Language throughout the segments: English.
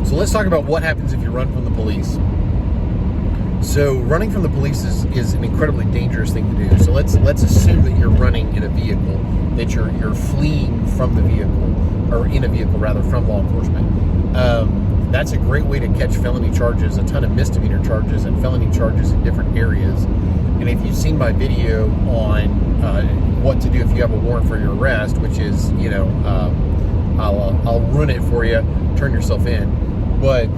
So let's talk about what happens if you run from the police. So running from the police is an incredibly dangerous thing to do. So let's assume that you're running in a vehicle, that you're fleeing from the vehicle, or in a vehicle rather, from law enforcement. That's a great way to catch felony charges, a ton of misdemeanor charges and felony charges in different areas. And if you've seen my video on what to do if you have a warrant for your arrest, which is, I'll run it for you, turn yourself in. But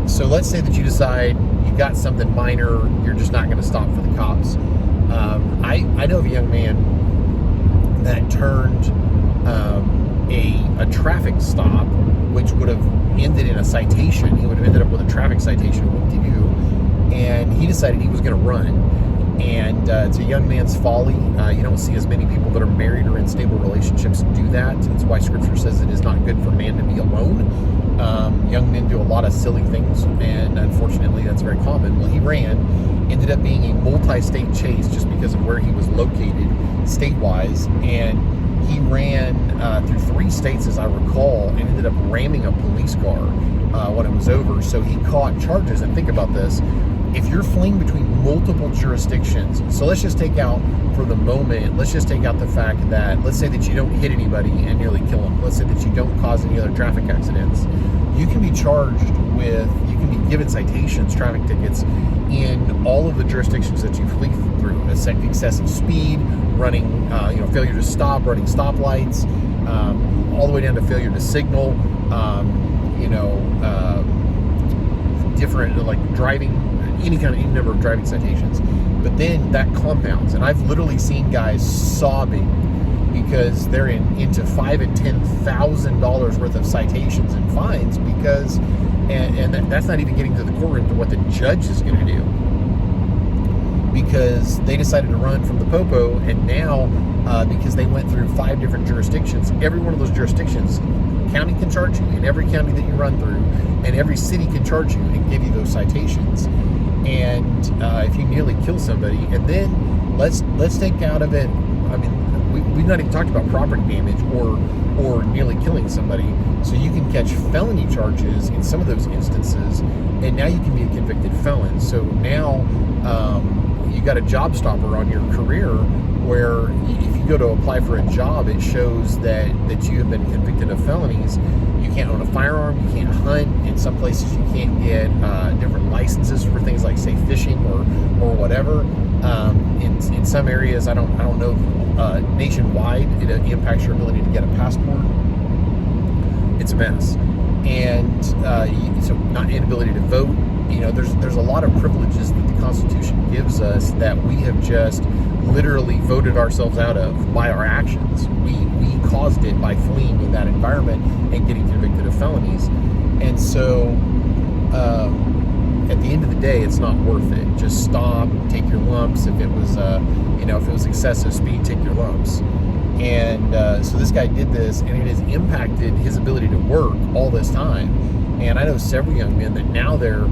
so let's say that you decide you got something minor, you're just not going to stop for the cops. I know of a young man that turned a traffic stop, which would have ended in a citation. He would have ended up with a traffic citation, and he decided he was going to run. And it's a young man's folly. You don't see as many people that are married or in stable relationships do that. That's why Scripture says it is not good for man to be alone. Young men do a lot of silly things, and unfortunately that's very common. Well, he ran, ended up being a multi-state chase just because of where he was located state-wise, and he ran through 3 states, as I recall, and ended up ramming a police car when it was over. So he caught charges. And think about this. If you're fleeing between multiple jurisdictions, so let's just take out, for the moment, let's just take out the fact that, let's say that you don't hit anybody and nearly kill them. Let's say that you don't cause any other traffic accidents. You can be charged with, you can be given citations, traffic tickets, in all of the jurisdictions that you flee through. Excessive speed, running, failure to stop, running stoplights, all the way down to failure to signal, different, like driving, any number of driving citations. But then that compounds, and I've literally seen guys sobbing because they're into $5,000 and $10,000 worth of citations and fines because, and that's not even getting to the courtroom to what the judge is going to do, because they decided to run from the popo, and now because they went through 5 different jurisdictions, every one of those jurisdictions, county can charge you in every county that you run through, and every city can charge you and give you those citations. And if you nearly kill somebody, and then let's take out of it, I mean, we've not even talked about property damage or nearly killing somebody. So you can catch felony charges in some of those instances, and now you can be a convicted felon. So now you got a job stopper on your career, where if you go to apply for a job, it shows that you have been convicted of felonies. You can't own a firearm, you can't hunt. In some places you can't get different licenses for things like, say, fishing or whatever. In some areas, I don't know, nationwide, it impacts your ability to get a passport. It's a mess. And so not inability to vote. There's a lot of privileges that the Constitution gives us that we have just literally voted ourselves out of by our actions. We caused it by fleeing in that environment and getting convicted of felonies. And so at the end of the day, it's not worth it. Just stop, take your lumps. If it was excessive speed, take your lumps. And so this guy did this, and it has impacted his ability to work all this time. And I know several young men that now they're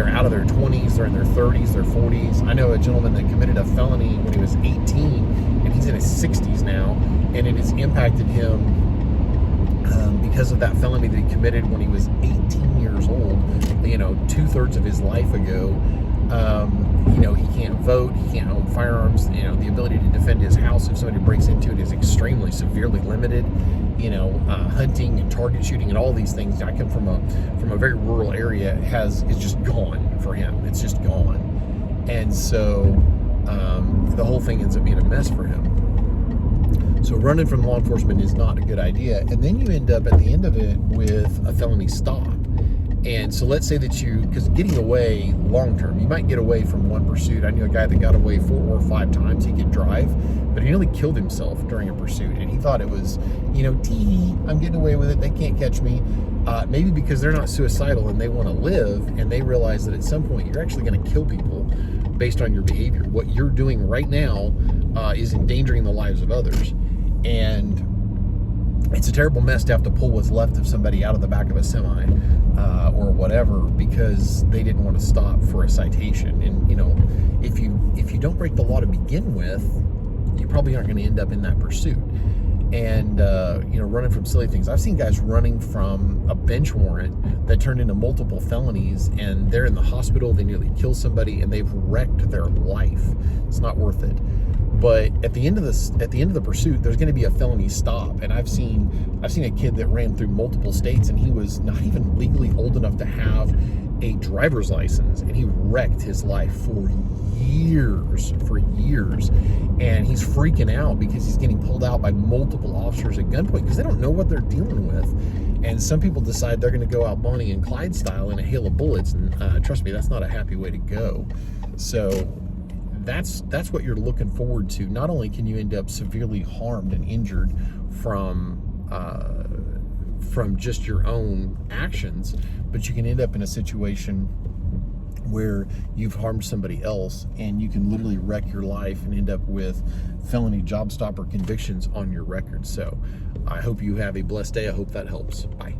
out of their 20s, they're in their 30s, their 40s. I know a gentleman that committed a felony when he was 18, and he's in his 60s now, and it has impacted him because of that felony that he committed when he was 18 years old, 2/3 of his life ago. He can't vote, he can't own firearms, the ability to defend his house if somebody breaks into it is extremely severely limited. Hunting and target shooting and all these things. I come from a very rural area. It's just gone for him. It's just gone, and so the whole thing ends up being a mess for him. So running from law enforcement is not a good idea, and then you end up at the end of it with a felony stop. And so let's say that because getting away long term, you might get away from one pursuit. I knew a guy that got away 4 or 5 times. He could drive, but he nearly killed himself during a pursuit. And he thought it was, I'm getting away with it. They can't catch me. Maybe because they're not suicidal and they want to live, and they realize that at some point you're actually going to kill people based on your behavior. What you're doing right now is endangering the lives of others. And it's a terrible mess to have to pull what's left of somebody out of the back of a semi or whatever because they didn't want to stop for a citation. And if you don't break the law to begin with, you probably aren't going to end up in that pursuit. and running from silly things. I've seen guys running from a bench warrant that turned into multiple felonies, and they're in the hospital. They nearly kill somebody, and they've wrecked their life. It's not worth it. But at the end of the pursuit, there's going to be a felony stop, and I've seen a kid that ran through multiple states, and he was not even legally old enough to have a driver's license, and he wrecked his life for years, and he's freaking out because he's getting pulled out by multiple officers at gunpoint because they don't know what they're dealing with. And some people decide they're going to go out Bonnie and Clyde style in a hail of bullets, and trust me, that's not a happy way to go. So that's what you're looking forward to. Not only can you end up severely harmed and injured from just your own actions, but you can end up in a situation where you've harmed somebody else, and you can literally wreck your life and end up with felony job stopper convictions on your record. So I hope you have a blessed day. I hope that helps. Bye.